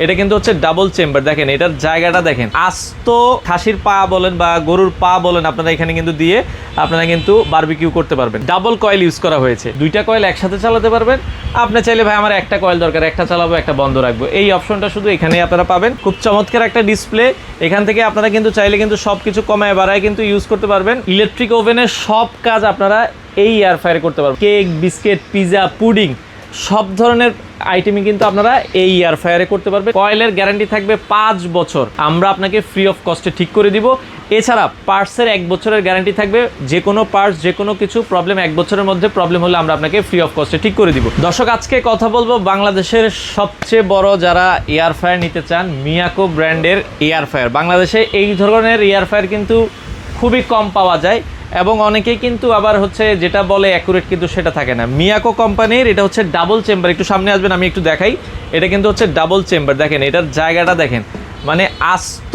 এটা কিন্তু হচ্ছে ডাবল চেম্বার। দেখেন এটার জায়গাটা দেখেন, আস্ত খাসির পা বলেন বা গরুর পা বলেন, আপনারা এখানে কিন্তু দিয়ে আপনারা কিন্তু বারবিকিউ করতে পারবেন। ডাবল কয়েল ইউজ করা হয়েছে, দুইটা কয়েল একসাথে চালাতে পারবেন। আপনি চাইলে ভাই আমার একটা কয়েল দরকার, একটা চালাবো একটা বন্ধ রাখবো, এই অপশনটা শুধু এখানেই আপনারা পাবেন। খুব চমৎকার একটা ডিসপ্লে। এখান থেকে আপনারা কিন্তু চাইলে কিন্তু সবকিছু কমায় বাড়ায় কিন্তু ইউজ করতে পারবেন। ইলেকট্রিক ওভেনের সব কাজ আপনারা এই এয়ার ফ্রায়ারে করতে পারবেন। কেক, বিস্কিট, পিজা, পুডিং সব ধরনের আইটেমই কিন্তু আপনারা এই এয়ার ফ্রায়ারে করতে পারবেন। কয়েলের গ্যারান্টি থাকবে 5 বছর, আমরা আপনাকে ফ্রি অফ কস্টে ঠিক করে দিব। এছাড়া পার্টসের 1 বছরের গ্যারান্টি থাকবে, যে কোনো পার্টস যে কোনো কিছু প্রবলেম 1 বছরের মধ্যে প্রবলেম হলে আমরা আপনাকে ফ্রি অফ কস্টে ঠিক করে দিব। দর্শক, আজকে কথা বলবো বাংলাদেশের সবচেয়ে বড় যারা এয়ার ফ্রায়ার নিতে চান, মিয়াকো ব্র্যান্ডের এয়ার ফ্রায়ার। বাংলাদেশে এই ধরনের এয়ার ফ্রায়ার কিন্তু খুবই কম পাওয়া যায় এবং অনেকেই কিন্তু আবার হচ্ছে যেটা বলে অ্যাকুরেট কিন্তু সেটা থাকে না। মিয়াকো কোম্পানির এটা হচ্ছে ডাবল চেম্বার। একটু সামনে আসবেন, আমি একটু দেখাই। এটা কিন্তু হচ্ছে ডাবল চেম্বার। দেখেন এটার জায়গাটা দেখেন, মানে আস্ত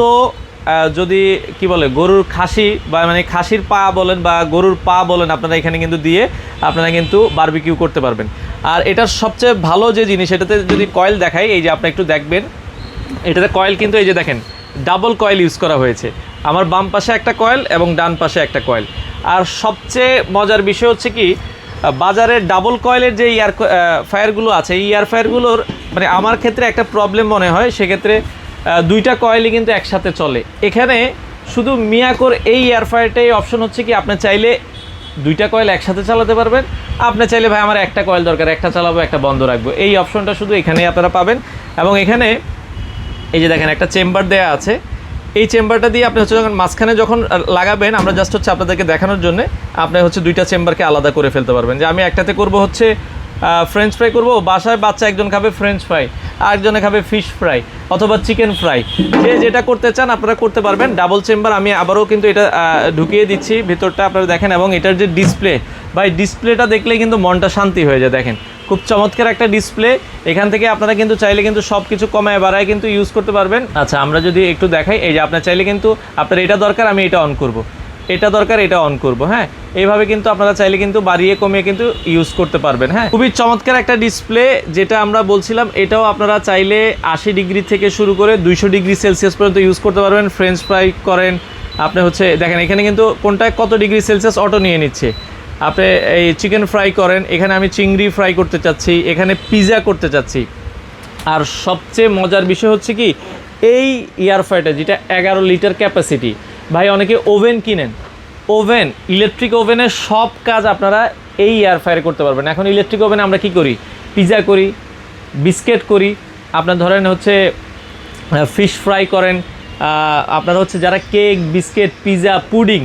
যদি কি বলে গরুর খাসি বা মানে খাসির পা বলেন বা গরুর পা বলেন, আপনারা এখানে কিন্তু দিয়ে আপনারা কিন্তু বারবিকিউ করতে পারবেন। আর এটার সবচেয়ে ভালো যে জিনিস, এটাতে যদি কয়েল দেখাই, এই যে আপনি একটু দেখবেন, এটাতে কয়েল কিন্তু এই যে দেখেন ডাবল কয়েল ইউজ করা হয়েছে। আমার বাম পাশে একটা কয়েল এবং ডান পাশে একটা কয়েল। আর সবচেয়ে মজার বিষয় হচ্ছে কি, বাজারে ডাবল কয়েলের যে এয়ার ফায়ারগুলো আছে, এই এয়ার ফায়ারগুলোর মানে আমার ক্ষেত্রে একটা প্রবলেম মনে হয়, সেক্ষেত্রে দুইটা কয়েলই কিন্তু একসাথে চলে। এখানে শুধু মিয়াকোর এই এয়ার ফায়ারটাই অপশন হচ্ছে কি, আপনি চাইলে দুইটা কয়েল একসাথে চালাতে পারবেন। আপনি চাইলে ভাই আমার একটা কয়েল দরকার, একটা চালাবো একটা বন্ধ রাখবো, এই অপশনটা শুধু এখানেই আপনারা পাবেন। এবং এখানে এই যে দেখেন একটা চেম্বার দেয়া আছে, এই চেম্বারটা দিয়ে আপনি হচ্ছে যখন মাঝখানে যখন লাগাবেন, আমরা জাস্ট হচ্ছে আপনাদেরকে দেখানোর জন্য আপনি হচ্ছে দুইটা চেম্বারকে আলাদা করে ফেলতে পারবেন। যে আমি একটাতে করব হচ্ছে ফ্রেঞ্চ ফ্রাই করব, বাসায় বাচ্চা একজন খাবে ফ্রেঞ্চ ফ্রাই, আরেকজনে খাবে ফিশ ফ্রাই অথবা চিকেন ফ্রাই, যে যেটা করতে চান আপনারা করতে পারবেন। ডাবল চেম্বার আমি আবারও কিন্তু এটা ঢুকিয়ে দিচ্ছি ভিতরটা, আপনারা দেখেন। এবং এটার যে ডিসপ্লে, ভাই ডিসপ্লেটা দেখলে কিন্তু মনটা শান্তি হয়ে যায়। দেখেন খুব চমৎকার একটা ডিসপ্লে। এখান থেকে আপনারা কিন্তু চাইলে কিন্তু সব কিছু কমায় বাড়ায় কিন্তু ইউজ করতে পারবেন। আচ্ছা, আমরা যদি একটু দেখাই, এই যে আপনার চাইলে কিন্তু আপনার এটা দরকার আমি এটা অন করব, এটা দরকার এটা অন করব, হ্যাঁ, এইভাবে কিন্তু আপনারা চাইলে কিন্তু বাড়িয়ে কমিয়ে কিন্তু ইউজ করতে পারবেন। হ্যাঁ, খুবই চমৎকার একটা ডিসপ্লে। যেটা আমরা বলছিলাম, এটাও আপনারা চাইলে 80 ডিগ্রি থেকে শুরু করে 200 ডিগ্রি সেলসিয়াস পর্যন্ত ইউজ করতে পারবেন। ফ্রেঞ্চ ফ্রাই করেন আপনি হচ্ছে দেখেন এখানে কিন্তু কোনটায় কত ডিগ্রি সেলসিয়াস অটো নিয়ে নিচ্ছে। আপনি এই চিকেন ফ্রাই করেন, এখানে আমি চিংড়ি ফ্রাই করতে চাচ্ছি, এখানে পিজা করতে চাচ্ছি। আর সবচেয়ে মজার বিষয় হচ্ছে কি, এই এয়ার ফ্রায়ারটা যেটা 11 লিটার ক্যাপাসিটি, ভাই অনেকে ওভেন কিনেন, ওভেন ইলেকট্রিক ওভেনের সব কাজ আপনারা এই এয়ার ফ্রায়ারে করতে পারবেন। এখন ইলেকট্রিক ওভেনে আমরা কি করি, পিজা করি, বিস্কিট করি, আপনার ধরেন হচ্ছে ফিশ ফ্রাই করেন, আপনারা হচ্ছে যারা কেক, বিস্কিট, পিজা, পুডিং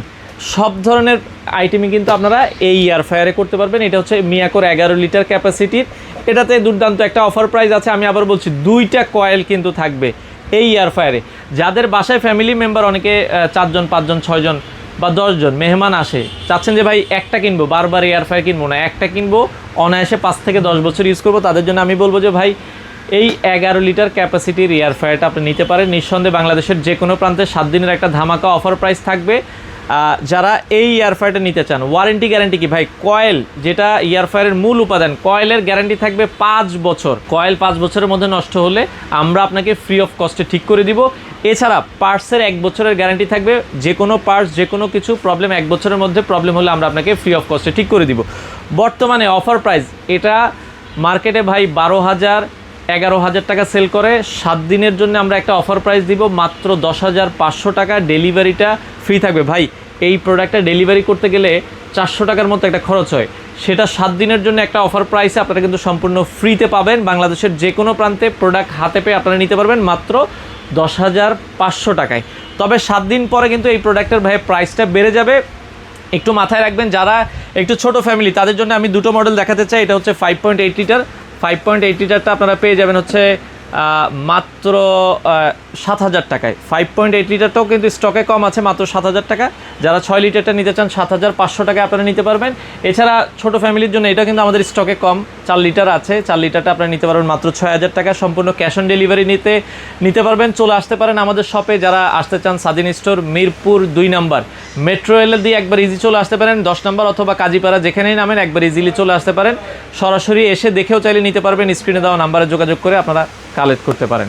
সব ধরনের আইটেমই কিন্তু আপনারা এই এয়ার ফ্রায়ারে করতে পারবেন। এটা হচ্ছে মিয়াকোর 11 লিটার ক্যাপাসিটির। এটাতে দুর্দান্ত একটা অফার প্রাইস আছে। আমি আবার বলছি, দুইটা কয়েল কিন্তু থাকবে এই এয়ার ফ্রায়ারে। যাদের বাসায় ফ্যামিলি মেম্বার অনেকে 4 জন, 5 জন, 6 জন বা 10 জন মেহমান আসে, চাচ্ছেন যে ভাই একটা কিনবো, বারবার এয়ার ফ্রায়ার কিনবো না, একটা কিনবো অনায়াসে 5 থেকে 10 বছর ইউজ করবো, তাদের জন্য আমি বলবো যে ভাই এই 11 লিটার ক্যাপাসিটির এয়ার ফ্রায়ারটা আপনি নিতে পারেন। নিঃসন্দেহে বাংলাদেশের যে কোনো প্রান্তে 7 দিনের একটা ধামাকা অফার প্রাইস থাকবে। যারা এই এয়ার ফ্রায়ারটা নিতে চান, ওয়ারেন্টি গ্যারান্টি কি ভাই, কয়েল যেটা এয়ার ফ্রায়ারের মূল উপাদান, কয়েলের গ্যারান্টি থাকবে 5 বছর। কয়েল 5 বছরের মধ্যে নষ্ট হলে আমরা আপনাকে ফ্রি অফ কস্টে ঠিক করে দিব। এছাড়া পার্টসের 1 বছরের গ্যারান্টি থাকবে, যে কোনো পার্টস যে কোনো কিছু প্রবলেম 1 বছরের মধ্যে প্রবলেম হলে আমরা আপনাকে ফ্রি অফ কস্টে ঠিক করে দিব। বর্তমানে অফার প্রাইস এটা মার্কেটে ভাই 12,000 11,000 টাকা সেল করে। 7 দিনের জন্য আমরা একটা অফার প্রাইস দিব মাত্র 10,500 টাকা। ডেলিভারিটা ফ্রি থাকবে। ভাই এই প্রোডাক্টটা ডেলিভারি করতে গেলে 400 টাকার মতো একটা খরচ হয়, সেটা 7 দিনের জন্য একটা অফার প্রাইসে আপনারা কিন্তু সম্পূর্ণ ফ্রিতে পাবেন। বাংলাদেশের যে কোনো প্রান্তে প্রোডাক্ট হাতে পেয়ে আপনারা নিতে পারবেন মাত্র 10,500 টাকায়। তবে 7 দিন পরে কিন্তু এই প্রোডাক্টের ভাই প্রাইসটা বেড়ে যাবে, একটু মাথায় রাখবেন। যারা একটু ছোট ফ্যামিলি তাদের জন্য আমি দুটো মডেল দেখাতে চাই। এটা হচ্ছে 5.8 লিটার। 5.8 লিটারটা আপনারা পেয়ে যাবেন হচ্ছে মাত্র 7,000 টাকায়। 5.8 লিটারটাও কিন্তু স্টকে কম আছে, মাত্র 7,000 টাকা। যারা 6 লিটারটা নিতে চান 7,500 টাকায় আপনারা নিতে পারবেন। এছাড়া ছোট ফ্যামিলির জন্য এটা কিন্তু আমাদের স্টকে কম, 4 লিটার আছে। 4 লিটারটা আপনারা নিতে পারবেন মাত্র 6,000 টাকা। সম্পূর্ণ ক্যাশ অন ডেলিভারি নিতে পারবেন। চলে আসতে পারেন আমাদের শপে। যারা আসতে চান স্বাধীন স্টোর, মিরপুর 2 নম্বর, মেট্রো রেলের দিয়ে একবার ইজি চলে আসতে পারেন। 10 নম্বর অথবা কাজীপাড়া যেখানেই নামেন একবার ইজিলি চলে আসতে পারেন। সরাসরি এসে দেখেও চাইলে নিতে পারবেন। স্ক্রিনে দেওয়া নাম্বারে যোগাযোগ করে আপনারা কালেক্ট করতে পারেন।